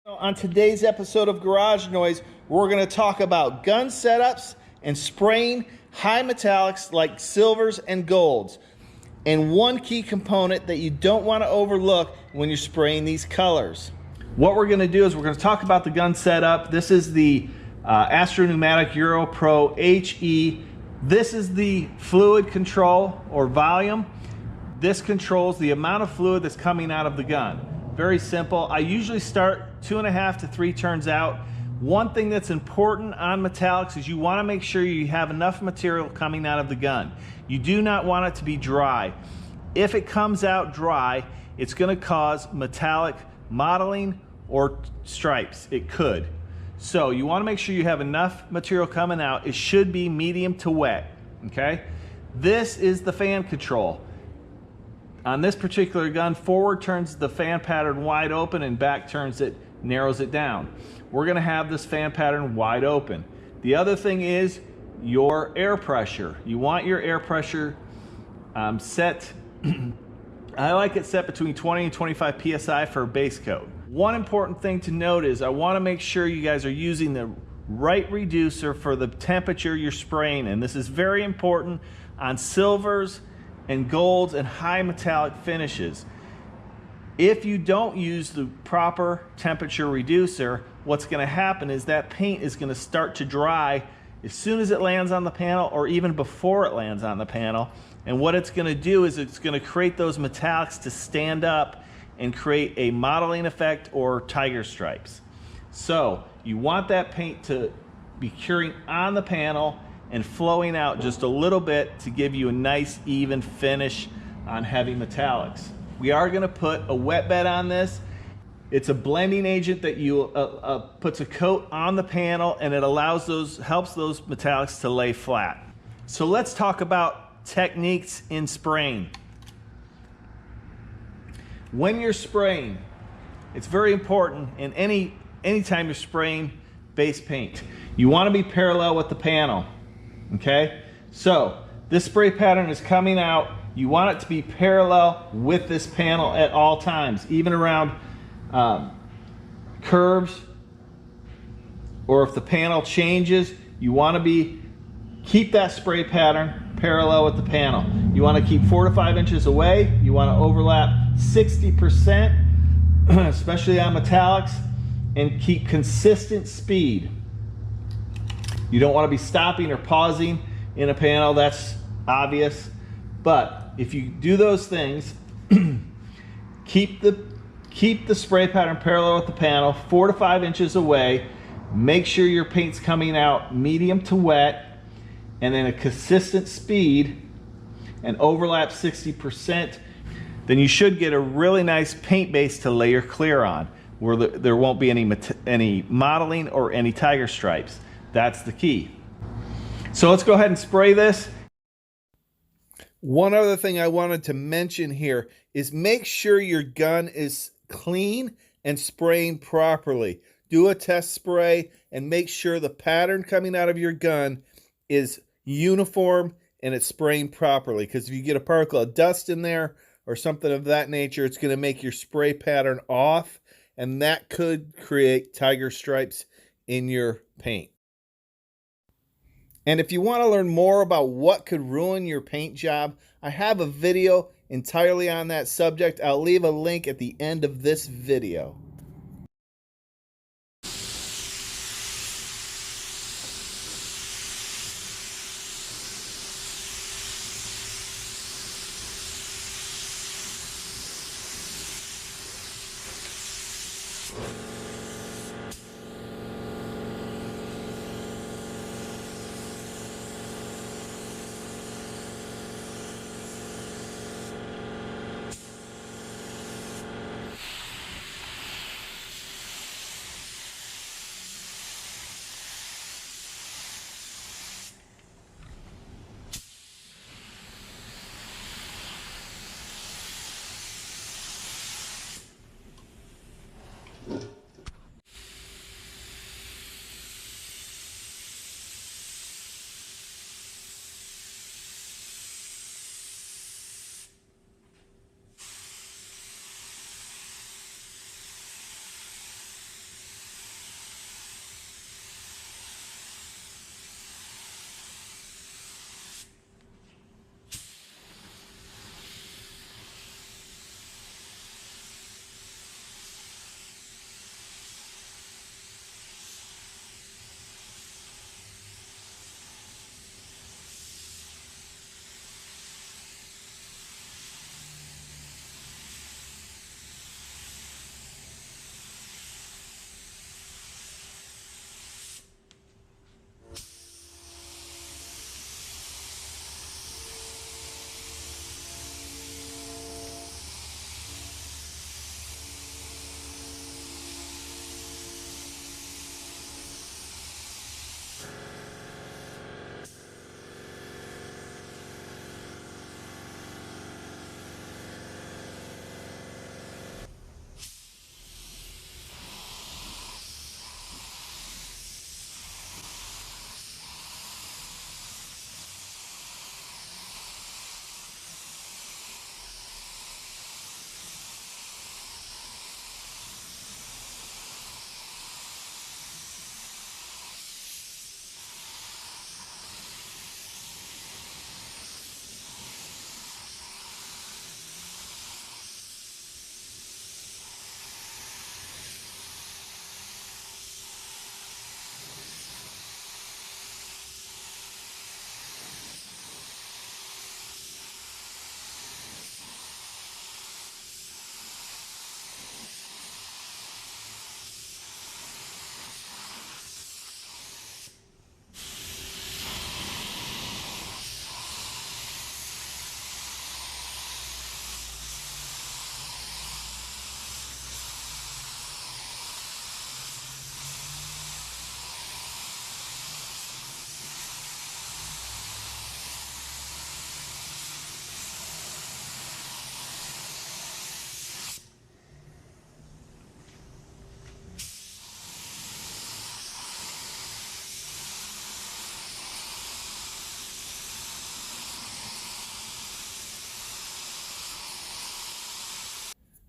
On today's episode of Garage Noise, we're going to talk about gun setups and spraying high metallics like silvers and golds. And one key component that you don't want to overlook when you're spraying these colors. What we're going to do is we're going to talk about the gun setup. This is the Astro Pneumatic Euro Pro HE. This is the fluid control or volume. This controls the amount of fluid that's coming out of the gun. Very simple. I usually start 2.5 to 3 turns out. One thing that's important on metallics is you want to make sure you have enough material coming out of the gun. You do not want it to be dry. If it comes out dry, it's going to cause metallic mottling or stripes. It could. So you want to make sure you have enough material coming out. It should be medium to wet. Okay? This is the fan control. On this particular gun, forward turns the fan pattern wide open and back turns it, narrows it down. We're going to have this fan pattern wide open. The other thing is your air pressure. You want your air pressure set, I like it set between 20 and 25 PSI for a base coat. One important thing to note is I want to make sure you guys are using the right reducer for the temperature you're spraying in. This is very important on silvers and golds and high metallic finishes. If you don't use the proper temperature reducer, what's going to happen is that paint is going to start to dry as soon as it lands on the panel or even before it lands on the panel. And what it's going to do is it's going to create those metallics to stand up and create a mottling effect or tiger stripes. So you want that paint to be curing on the panel and flowing out just a little bit to give you a nice even finish on heavy metallics. We are going to put a wet bed on this. It's a blending agent that you puts a coat on the panel, and it allows helps those metallics to lay flat. So let's talk about techniques in spraying. When you're spraying, it's very important in anytime you're spraying base paint, you want to be parallel with the panel. Okay, so this spray pattern is coming out. You want it to be parallel with this panel at all times, even around curves, or if the panel changes, you want to keep that spray pattern parallel with the panel. You want to keep 4 to 5 inches away. You want to overlap 60%, especially on metallics, and keep consistent speed. You don't want to be stopping or pausing in a panel, that's obvious. But if you do those things, keep the spray pattern parallel with the panel, 4 to 5 inches away. Make sure your paint's coming out medium to wet, and then a consistent speed, and overlap 60%. Then you should get a really nice paint base to layer clear on, where there won't be any mottling or any tiger stripes. That's the key. So let's go ahead and spray this. One other thing I wanted to mention here is make sure your gun is clean and spraying properly. Do a test spray and make sure the pattern coming out of your gun is uniform and it's spraying properly. Because if you get a particle of dust in there or something of that nature, it's going to make your spray pattern off, and that could create tiger stripes in your paint. And if you want to learn more about what could ruin your paint job, I have a video entirely on that subject. I'll leave a link at the end of this video.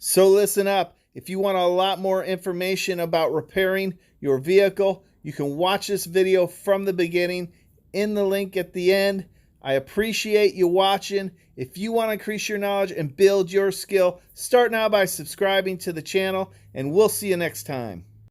So listen up. If you want a lot more information about repairing your vehicle, you can watch this video from the beginning in the link at the end. I appreciate you watching. If you want to increase your knowledge and build your skill, start now by subscribing to the channel, and we'll see you next time.